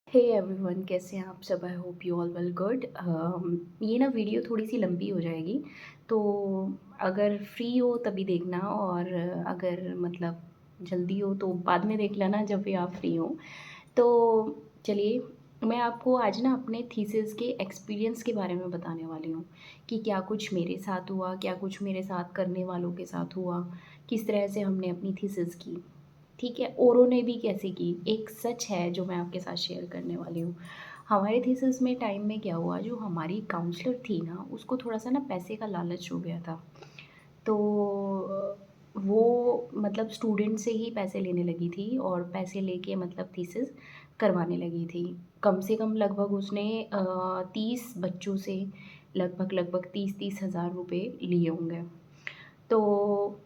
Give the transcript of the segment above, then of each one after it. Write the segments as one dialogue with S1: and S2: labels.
S1: Hey everyone, कैसे हैं आप सब? I hope you all well good. ये ना वीडियो थोड़ी सी लंबी हो जाएगी, तो अगर फ्री हो तभी देखना, और अगर मतलब जल्दी हो तो बाद में देख लेना जब भी आप फ्री हो। तो चलिए, मैं आपको आज ना अपने थीसिस के एक्सपीरियंस के बारे में बताने वाली हूँ कि क्या कुछ मेरे साथ हुआ, क्या कुछ मेरे साथ करने वालों के साथ हुआ, किस तरह से हमने अपनी थीसिस की। ठीक है, औरों ने भी कैसे की। एक सच है जो मैं आपके साथ शेयर करने वाली हूँ। हमारे थीसिस में टाइम में क्या हुआ, जो हमारी काउंसलर थी ना, उसको थोड़ा सा ना पैसे का लालच हो गया था। तो वो मतलब स्टूडेंट से ही पैसे लेने लगी थी, और पैसे लेके मतलब थीसिस करवाने लगी थी। कम से कम लगभग उसने 30 बच्चों से लगभग 30-30 हज़ार रुपये लिए होंगे। तो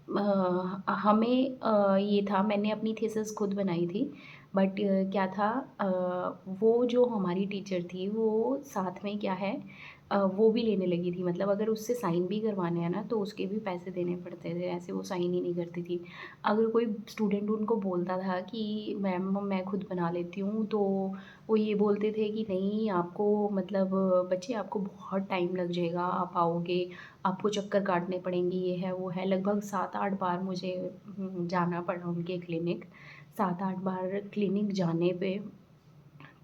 S1: हमें ये था, मैंने अपनी थीसिस खुद बनाई थी, बट क्या था, वो जो हमारी टीचर थी वो साथ में क्या है, वो भी लेने लगी थी। मतलब अगर उससे साइन भी करवाने हैं ना तो उसके भी पैसे देने पड़ते थे, ऐसे वो साइन ही नहीं करती थी। अगर कोई स्टूडेंट उनको बोलता था कि मैम मैं खुद बना लेती हूँ, तो वो ये बोलते थे कि नहीं, आपको मतलब बच्चे आपको बहुत टाइम लग जाएगा, आप आओगे, आपको चक्कर काटने पड़ेंगे, ये है वो है। लगभग 7-8 बार मुझे जाना पड़ा उनके क्लिनिक। 7-8 बार क्लिनिक जाने पे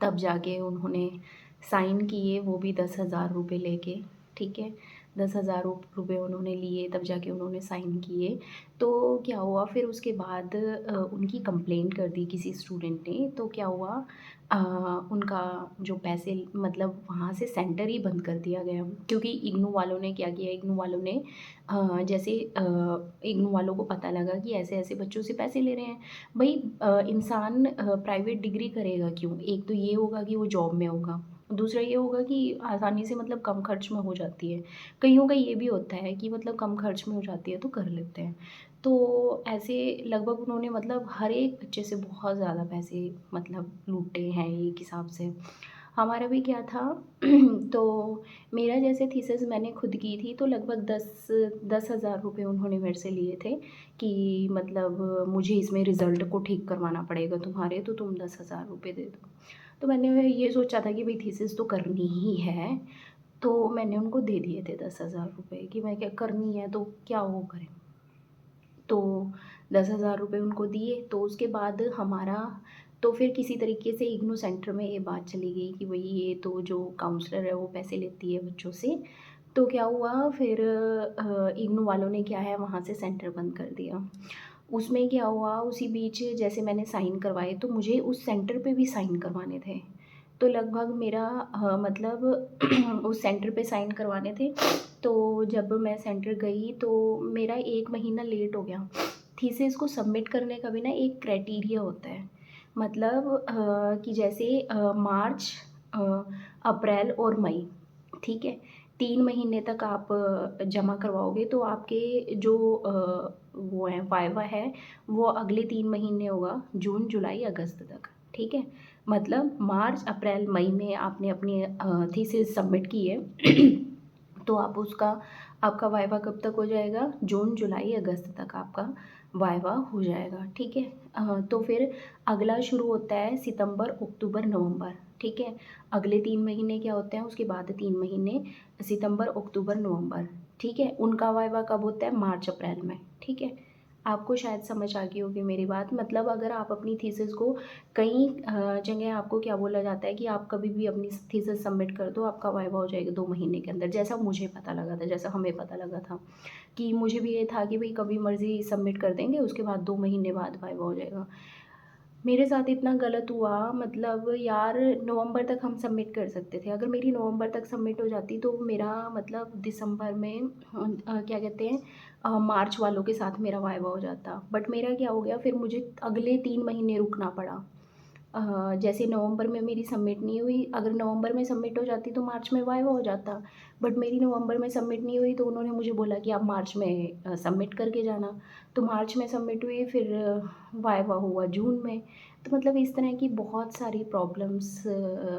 S1: तब जाके उन्होंने साइन किए, वो भी 10,000 रुपये लेके। ठीक है, 10,000 रुपये उन्होंने लिए, तब जाके उन्होंने साइन किए। तो क्या हुआ फिर उसके बाद, उनकी कंप्लेंट कर दी किसी स्टूडेंट ने, तो क्या हुआ, अ, उनका जो पैसे मतलब वहाँ से सेंटर ही बंद कर दिया गया। क्योंकि इग्नू वालों ने क्या किया, इग्नू वालों ने जैसे इग्नू वालों को पता लगा कि ऐसे-ऐसे बच्चों से पैसे ले रहे हैं। भई इंसान प्राइवेट डिग्री करेगा क्यों? एक तो ये होगा कि वो जॉब में होगा, दूसरा ये होगा कि आसानी से मतलब कम खर्च में हो जाती है। कइयों का ये भी होता है कि मतलब कम खर्च में हो जाती है तो कर लेते हैं। तो ऐसे लगभग उन्होंने मतलब हर एक बच्चे से बहुत ज़्यादा पैसे मतलब लूटे हैं एक हिसाब से। हमारा भी क्या था तो मेरा जैसे थीसिस मैंने खुद की थी, तो लगभग 10,000 रुपये उन्होंने मेरे से लिए थे कि मतलब मुझे इसमें रिज़ल्ट को ठीक करवाना पड़ेगा तुम्हारे, तो तुम 10,000 रुपये दे दो। तो मैंने ये सोचा था कि भई थीसिस तो करनी ही है, तो मैंने उनको दे दिए थे 10,000 रुपये कि मैं क्या करनी है तो क्या वो करें। तो 10,000 रुपये उनको दिए, तो उसके बाद हमारा तो फिर किसी तरीके से इग्नू सेंटर में ये बात चली गई कि भई ये तो जो काउंसलर है वो पैसे लेती है बच्चों से। तो क्या हुआ फिर, इग्नू वालों ने क्या है वहाँ से सेंटर बंद कर दिया। उसमें क्या हुआ, उसी बीच जैसे मैंने साइन करवाए तो मुझे उस सेंटर पे भी साइन करवाने थे। तो लगभग मेरा मतलब उस सेंटर पे साइन करवाने थे, तो जब मैं सेंटर गई तो मेरा 1 महीना लेट हो गया। थीसिस को सबमिट करने का भी ना एक क्राइटेरिया होता है। मतलब कि जैसे मार्च, अ, अप्रैल और मई, ठीक है? 3 महीने तक आप जमा करवाओगे तो आपके जो वो है वाइवा है, वो अगले 3 महीने होगा, जून, जुलाई, अगस्त तक, ठीक है? मतलब मार्च, अप्रैल, मई में आपने अपनी थीसिस सबमिट की है तो आप उसका आपका वाइवा कब तक हो जाएगा? जून, जुलाई, अगस्त तक आपका वाइवा हो जाएगा, ठीक है? तो फिर अगला शुरू होता है सितंबर, अक्टूबर, नवंबर, ठीक है? अगले 3 महीने क्या होते हैं, उसके बाद 3 महीने सितंबर, अक्टूबर, नवंबर, ठीक है? उनका वाइवा कब होता है? मार्च, अप्रैल में, ठीक है? आपको शायद समझ आ गई होगी मेरी बात। मतलब अगर आप अपनी थीसिस को कई जगह आपको क्या बोला जाता है कि आप कभी भी अपनी थीसिस सबमिट कर दो, आपका वाइवा हो जाएगा 2 महीने के अंदर। जैसा मुझे पता लगा था, जैसा हमें पता लगा था कि मुझे भी ये था कि भई कभी मर्ज़ी सबमिट कर देंगे, उसके बाद 2 महीने बाद वाइवा हो जाएगा। मेरे साथ इतना गलत हुआ, मतलब यार नवंबर तक हम सबमिट कर सकते थे। अगर मेरी नवंबर तक सबमिट हो जाती तो मेरा मतलब दिसंबर में क्या कहते हैं, मार्च वालों के साथ मेरा वाइवा हो जाता। बट मेरा क्या हो गया, फिर मुझे अगले 3 महीने रुकना पड़ा। जैसे नवंबर में मेरी सबमिट नहीं हुई, अगर नवंबर में सबमिट हो जाती तो मार्च में वाइवा हो जाता। बट मेरी नवंबर में सबमिट नहीं हुई तो उन्होंने मुझे बोला कि आप मार्च में सबमिट करके जाना। तो मार्च में सबमिट हुई, फिर वाइवा हुआ जून में। तो मतलब इस तरह की बहुत सारी प्रॉब्लम्स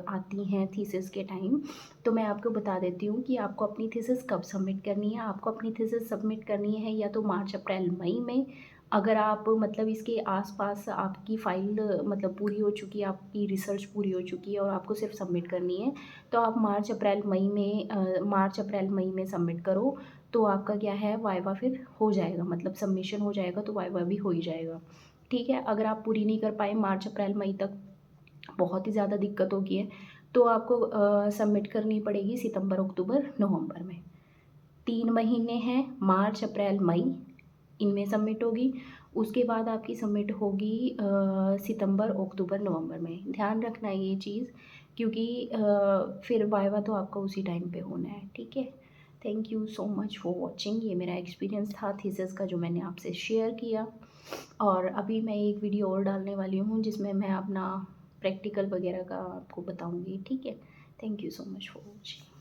S1: आती हैं थीसिस के टाइम। तो मैं आपको बता देती हूँ कि आपको अपनी थीसिस कब सबमिट करनी है। आपको अपनी थीसिस सबमिट करनी है या तो मार्च, अप्रैल, मई में, अगर आप मतलब इसके आस-पास आपकी फ़ाइल मतलब पूरी हो चुकी है, आपकी रिसर्च पूरी हो चुकी है और आपको सिर्फ़ सबमिट करनी है, तो आप मार्च, अप्रैल, मई में सबमिट करो, तो आपका क्या है वाइवा फिर हो जाएगा, मतलब सबमिशन हो जाएगा तो वाइवा भी हो ही जाएगा। ठीक है? अगर आप पूरी नहीं कर पाए मार्च, अप्रैल, मई तक बहुत ही ज़्यादा दिक्कत होगी है, तो आपको सबमिट करनी पड़ेगी सितंबर, अक्टूबर, नवंबर में। 3 महीने हैं मार्च, अप्रैल, मई, इनमें सबमिट होगी। उसके बाद आपकी सबमिट होगी सितंबर, अक्टूबर, नवंबर में। ध्यान रखना ये चीज़ क्योंकि फिर वाइवा तो आपका उसी टाइम पे होना है, ठीक है? Thank you so much for watching. ये मेरा एक्सपीरियंस था थीसिस का जो मैंने आपसे शेयर किया। और अभी मैं एक वीडियो और डालने वाली हूँ जिसमें मैं अपना प्रैक्टिकल वगैरह का आपको बताऊँगी, ठीक है? Thank you so much for watching.